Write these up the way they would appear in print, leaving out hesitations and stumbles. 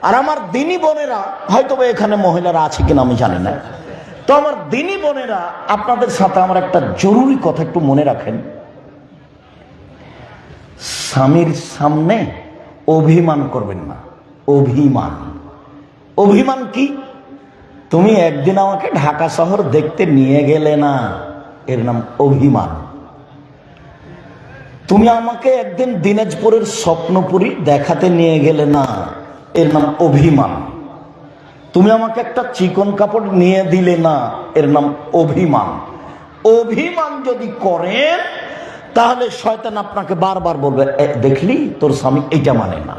আর আমার দিনী বোনেরা, হয়তো এখানে মহিলারা আছে কিনা আমি জানি না, তো আমার দিনী বোনেরা, আপনাদের সাথে আমার একটা জরুরি কথা একটু মনে রাখেন। স্বামীর সামনে অভিমান করবেন না। অভিমান, অভিমান কি? তুমি একদিন আমাকে ঢাকা শহর দেখতে নিয়ে গেলে না, এর নাম অভিমান। তুমি আমাকে একদিন দিনাজপুরের স্বপ্নপুরী দেখাতে নিয়ে গেলে না, এর নাম অভিমান। তুমি আমাকে একটা চিকন কাপড় নিয়ে দিলে না, এর নাম অভিমান। অভিমান যদি করেন তাহলে শয়তান আপনাকে বারবার বলবে, দেখলি তোর স্বামী এইটা মানে না,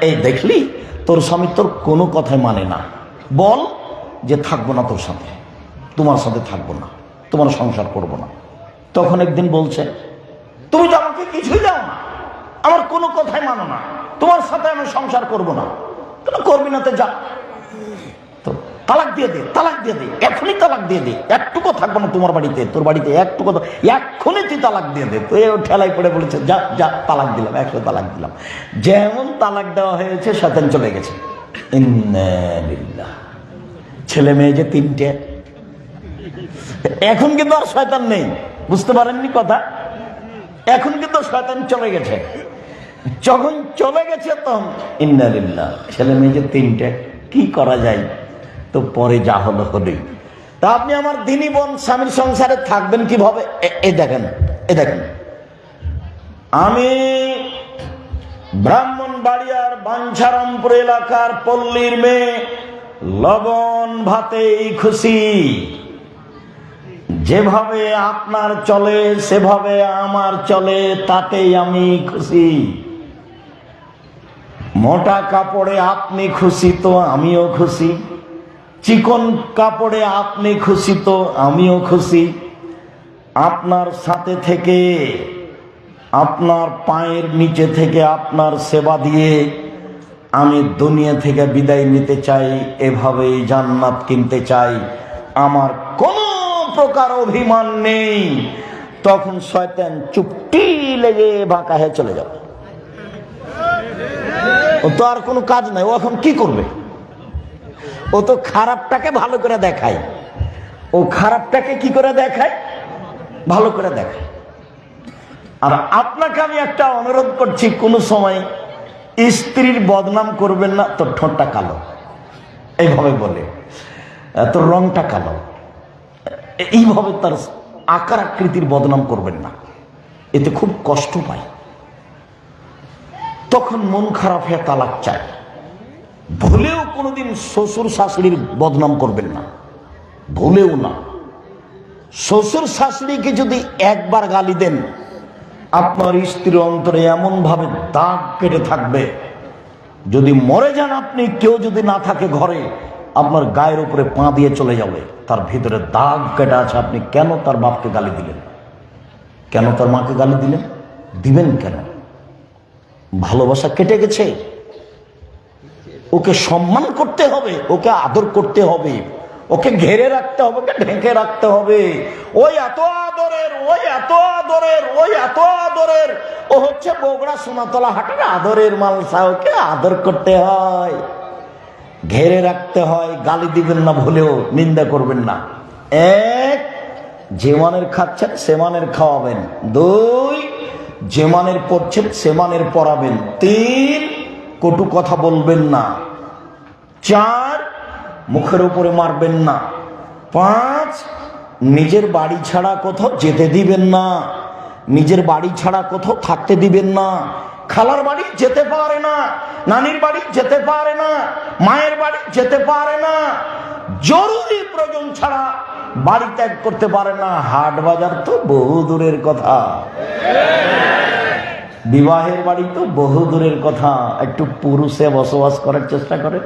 এই দেখলি তোর স্বামী তোর কোনো কথাই মানে না, বল যে থাকবো না তোর সাথে, তোমার সাথে থাকবো না, তোমার সংসার করবো না। তখন একদিন বলছে, তুমি তো আমাকে কিছুই দাও না, আমার কোনো কথাই মানো না, তোমার সাথে আমি সংসার করবো না। করবি না তো যা, তো তালাক দিয়ে দে, তালাক দিয়ে দে, এখনই তালাক দিয়ে দে, একটুকু থাকবো না তোমার বাড়িতে, তোর বাড়িতে একটুকু, এক্ষুনি তুই তালাক দিয়ে দে। তো এ ঠেলাই পড়ে বলেছে, যা যা তালাক দিলাম, 100 তালাক দিলাম। যেমন তালাক দেওয়া হয়েছে শয়তান চলে গেছে। ইন্নালিল্লাহ। ছেলে মেয়ে যে 3টে, এখন কিন্তু আর শয়তান নেই, বুঝতে পারেননি কথা? এখন কিন্তু শয়তান চলে গেছে। যখন চলে গেছে তখন ইন্নালিল্লাহ, ছেলে মেয়ে যে 3টে, কি করা যায়? তো পরে যা হলো হলোই। তা আপনি আমার দিনী বোন, স্বামীর সংসারে থাকবেন কিভাবে? এই দেখেন, আমি ব্রাহ্মণবাড়িয়ার বাঞ্ছারামপুর এলাকার পল্লীর মেয়ে, লবণ ভাতেই খুশি। যেভাবে আপনার চলে সেভাবে আমার চলে, তাতেই আমি খুশি। মোটা কাপড়ে আপনি খুশি তো আমিও খুশি, চিকন কাপড়ে আপনি খুশি তো আমিও খুশি। আপনার সাথে থেকে, আপনার পায়ের নিচে থেকে আপনার সেবা দিয়ে আমি দুনিয়া থেকে বিদায় নিতে চাই, এভাবেই জান্নাত কিনতে চাই, আমার কোনো প্রকার অভিমান নেই। তখন শয়তান চুপটি লেগে বাঁকা হয়ে চলে যাবে। ও তো আর কোনো কাজ নাই, ও এখন কি করবে? ও তো খারাপটাকে ভালো করে দেখায়। ও খারাপটাকে কি করে দেখায়? ভালো করে দেখায়। আর আপনাকে আমি একটা অনুরোধ করছি, কোনো সময় স্ত্রীর বদনাম করবেন না। তোর ঠোঁটটা কালো, এইভাবে বলে, তোর রংটা কালো, এইভাবে তার আকার আকৃতির বদনাম করবেন না, এতে খুব কষ্ট পায়। তখন মন খারাপ হয়ে তালাক চায়। ভুলেও কোনোদিন শ্বশুর শাশুড়ির বদনাম করবেন না, ভুলেও না। শ্বশুর শাশুড়িকে যদি একবার গালি দেন, আপনার স্ত্রীর অন্তরে এমন ভাবে দাগ কেটে থাকবে, যদি মরে যান আপনি, কেউ যদি না থাকে ঘরে, আপনার গায়ের উপরে পা দিয়ে চলে যাবে, তার ভিতরে দাগ কেটে আছে। আপনি কেন তার বাপকে গালি দিলেন? কেন তার মাকে গালি দিলেন? দিবেন কেন? ভালোবাসা কেটে গেছে। ওকে সম্মান করতে হবে, ওকে আদর করতে হবে, ওকে ঘেরে রাখতে হবে, ওকে ঢেকে রাখতে হবে। ওই এত আদরের, ওই এত আদরের, ওই এত আদরের, ও হচ্ছে বগুড়া সোনাতলা হাটের আদরের মালসা। ওকে আদর করতে হয়, ঘেরে রাখতে হয়। গালি দিবেন না, ভুলেও নিন্দা করবেন না। 1, যে মানের খাচ্ছেন সে মানের খাওয়াবেন। 2, যে মানের পড়ছেন সে মানের পড়াবেন। 3, কটু কথা বলবেন না। 4, মুখের উপরে মারবেন না। 5, নিজের বাড়ি ছাড়া কোথাও যেতে দিবেন না, নিজের বাড়ি ছাড়া কোথাও থাকতে দিবেন না। খালার বাড়ি যেতে পারে না, নানির বাড়ি যেতে পারে না, মায়ের বাড়ি যেতে পারে না, জরুরি প্রয়োজন ছাড়া বাড়ি ত্যাগ করতে পারে না। হাট বাজার তো বহু দূরের কথা, বিবাহের বাড়ি তো বহু দূরের কথা। একটু পুরুষে বসবাস করার চেষ্টা করে।